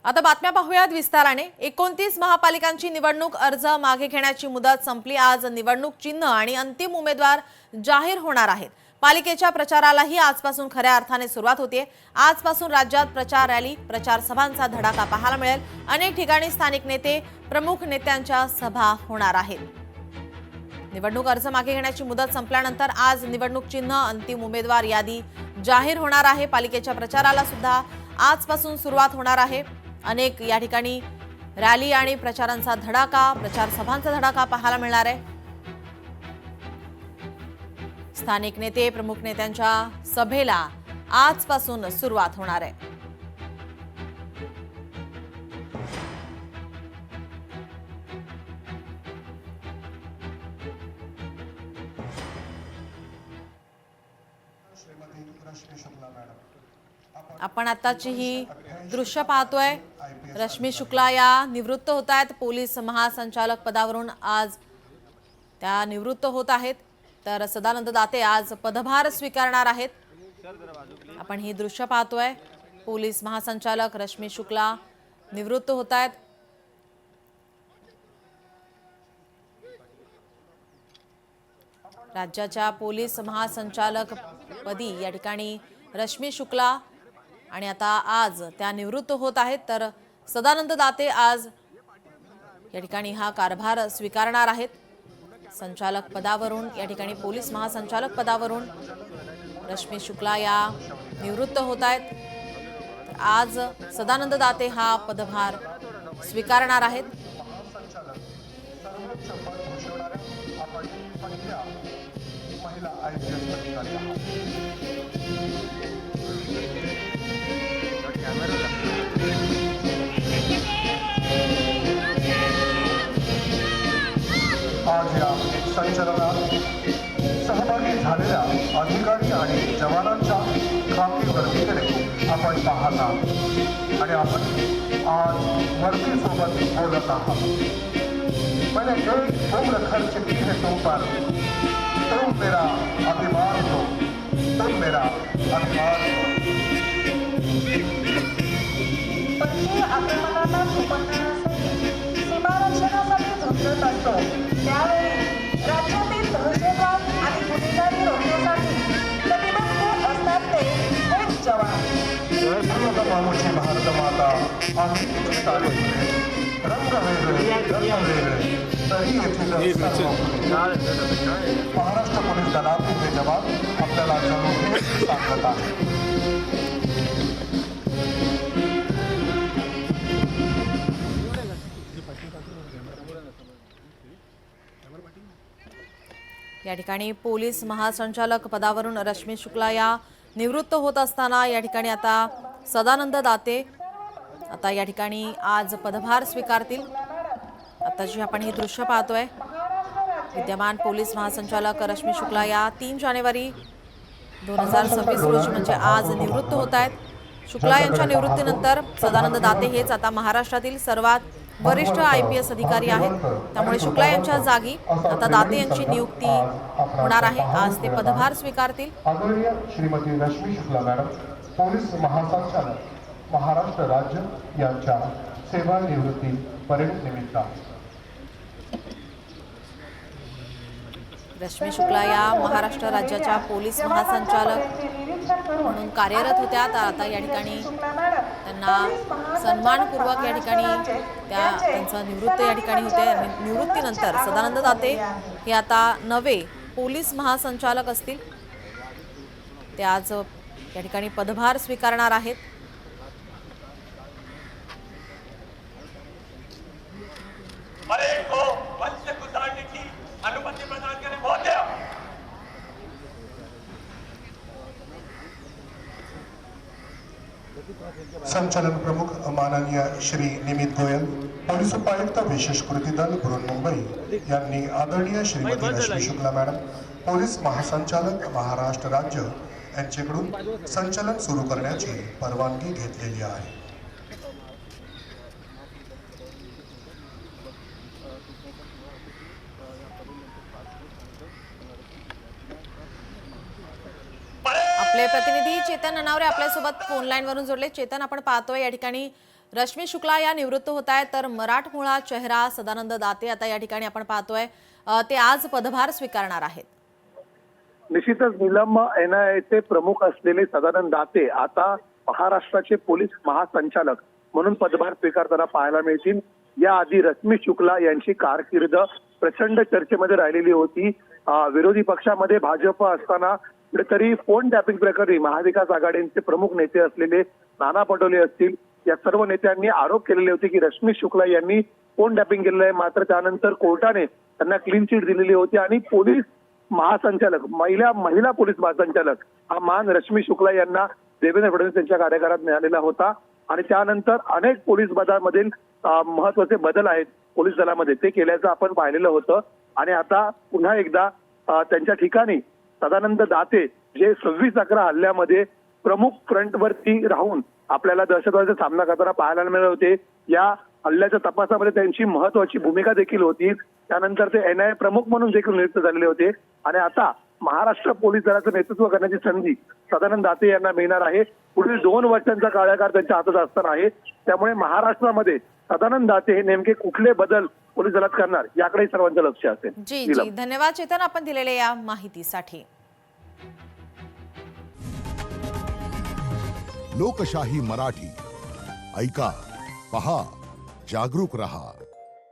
आता बातम्या पाहूयात विस्ताराने। 29 महापालिकांची निवडणूक अर्ज मागे घेण्याची मुदत संपली। आज निवडणूक चिन्ह आणि अंतिम उमेदवार जाहीर होणार आहेत। पालिकेच्या प्रचारालाही आजपासून खऱ्या अर्थाने सुरुवात होते। आजपासून राज्यात प्रचार रॅली, प्रचार सभांचा धडाका पाहायला मिळेल। अनेक ठिकाणी स्थानिक नेते, प्रमुख नेत्यांच्या सभा होणार आहेत। निवडणूक अर्ज मागे घेण्याची मुदत संपल्यानंतर आज निवडणूक चिन्ह, अंतिम उमेदवार यादी जाहीर होणार आहे। पालिकेच्या प्रचाराला सुद्धा आजपासून सुरुवात होणार आहे। अनेक या ठिकाणी रॅली आणि प्रचारांचा धडाका, प्रचार सभांचा धडाका पाहायला मिळणार आहे। स्थानिक नेते, प्रमुख नेत्यांच्या सभेला आजपासून सुरुवात होणार आहे। आपण आताची ही दृश्य पाहतोय। रश्मी शुक्ला या निवृत्त होत आहेत। पोलीस महासंचालक पदावरून आज त्या निवृत्त होत आहेत। तर सदानंद दाते आज पदभार स्वीकारणार आहेत। आपण ही दृश्य पाहतोय। पोलीस महासंचालक रश्मी शुक्ला निवृत्त होत आहेत। राज्याच्या पोलीस महासंचालक पदी या ठिकाणी रश्मी शुक्ला आणि आता आज त्या निवृत्त होत आहेत। तर सदानंद दाते आज या ठिकाणी हा कारभार स्वीकारणार आहेत। संचालक पदावरून या ठिकाणी पोलीस महासंचालक पदावरून रश्मी शुक्ला या निवृत्त होत आहेत। तर आज सदानंद दाते हा पदभार स्वीकारणार आहेत। आज या संचलनात सहभागी झालेल्या अधिकारी आणि जवानांच्या खाकी वर्दीकडे आपण पाहत आहात आणि आपण आज वर्दीसोबत बोलत आहात। मैंने एक उम्र खर्च की है तुम पर, तुम मेरा अभिमान हो, तुम मेरा अभिमान हो। अभिमानाला सुपंथासाठी सीमारक्षणासाठी झुंजत असतो। त्यावेळी राज्यातील दहशतवाद आणि गुन्हेगारी रोखण्यासाठी कटिबद्ध असतात ते हेच जवान। मामुची भारत माता आणि तिची तारीख रंग वेगळे, रंग वेगळे, तरी येथील महाराष्ट्र पोलीस दलातील हे जवान आपल्याला जणू सांगत आहे। या ठिकाणी पोलीस महासंचालक पदावरून रश्मी शुक्ला या निवृत्त होत असताना या ठिकाणी आता सदानंद दाते आता या ठिकाणी आज पदभार स्वीकारतील। आताची आपण ही दृश्य पाहतोय। विद्यमान पोलीस महासंचालक रश्मी शुक्ला या 3 जानेवारी 2026 रोजी म्हणजे आज निवृत्त होत आहेत। शुक्ला यांच्या निवृत्तीनंतर सदानंद दाते हेच आता महाराष्ट्रातील सर्वात वरिष्ठ IPS अधिकारी आहेत। त्यामुळे शुक्ला यांच्या जागी आता दाते यांची नियुक्ती होणार आहे। आज ते पदभार स्वीकारतील। आदरणीय श्रीमती रश्मी शुक्ला मॅडम, पोलीस महासंचालक महाराष्ट्र राज्य यांच्या सेवानिवृत्ती परेड निमित्त। रश्मी शुक्ला या महाराष्ट्र राज्याच्या पोलीस महासंचालक म्हणून कार्यरत होत्या। तर आता या ठिकाणी त्यांना सन्मानपूर्वक या ठिकाणी त्यांचं निवृत्त या ठिकाणी होते। निवृत्तीनंतर सदानंद दाते हे आता नवे पोलीस महासंचालक असतील। ते आज या ठिकाणी पदभार स्वीकारणार आहेत। अनुमति प्रदान करें। बहुत है। संचालन प्रमुख माननीय श्री निमित गोयल, पोलीस उपायुक्त विशेष कृती दल बृहन्मुंबई यांनी आदरणीय श्रीमती रश्मी शुक्ला मॅडम, पोलीस महासंचालक महाराष्ट्र राज्य यांच्याकडून संचलन सुरू करण्याची परवानगी घेतलेली आहे। आपले प्रतिनिधी चेतन ननावरे आपल्यासोबत फोन लाईन वरून जोडले। चेतन, आपण पाहतोय या ठिकाणी रश्मी शुक्ला या निवृत्त होत आहेत, तर मराठमोळा चेहरा सदानंद दाते आता या ठिकाणी आपण पाहतोय ते आज पदभार स्वीकारणार आहेत. निश्चितच नीलम, NIA प्रमुख असलेले सदानंद दाते आता महाराष्ट्राचे पोलीस महासंचालक म्हणून पदभार स्वीकारताना पाहायला मिळतील. याआधी रश्मी शुक्ला यांची कारकीर्द प्रचंड चर्चेमध्ये राहिलेली होती. विरोधी पक्षामध्ये भाजप असताना कुठेतरी फोन टॅपिंग प्रकरणी महाविकास आघाडीचे प्रमुख नेते असलेले नाना पटोले असतील, या सर्व नेत्यांनी आरोप केलेले होते की रश्मी शुक्ला यांनी फोन टॅपिंग केलेलं आहे. मात्र त्यानंतर कोर्टाने त्यांना क्लीन चिट दिलेली होती आणि पोलीस महासंचालक महिला पोलीस महासंचालक हा मान रश्मी शुक्ला यांना देवेंद्र फडणवीस यांच्या कार्यकाळात मिळालेला होता. आणि त्यानंतर अनेक पोलीस पदांमधील महत्वाचे बदल आहेत पोलीस दलामध्ये, ते केल्याचं आपण पाहिलेलं होतं. आणि आता पुन्हा एकदा त्यांच्या ठिकाणी सदानंद दाते जे 26/11 हल्ल्यामध्ये प्रमुख फ्रंटवरती राहून आपल्याला दहशतवादाचा सामना करताना पाहायला मिळाले होते. या हल्ल्याच्या तपासामध्ये त्यांची महत्वाची भूमिका देखील होती. त्यानंतर ते NIA प्रमुख म्हणून देखील नियुक्त झालेले होते. आणि आता महाराष्ट्र पोलीस दलाचं नेतृत्व करण्याची संधी सदानंद दाते यांना मिळणार आहे. पुढील 2 वर्षांचा कार्यकाळ त्यांच्या हातात असणार आहे. त्यामुळे महाराष्ट्रामध्ये सदानंद दाते हे नेमके कुठले बदल पोलीस दलात करणार याकडे सर्वांचं लक्ष असेल. जी धन्यवाद चेतन, आपण दिलेल्या या माहितीसाठी. लोकशाही मराठी ऐका, पहा, जागरूक रहा.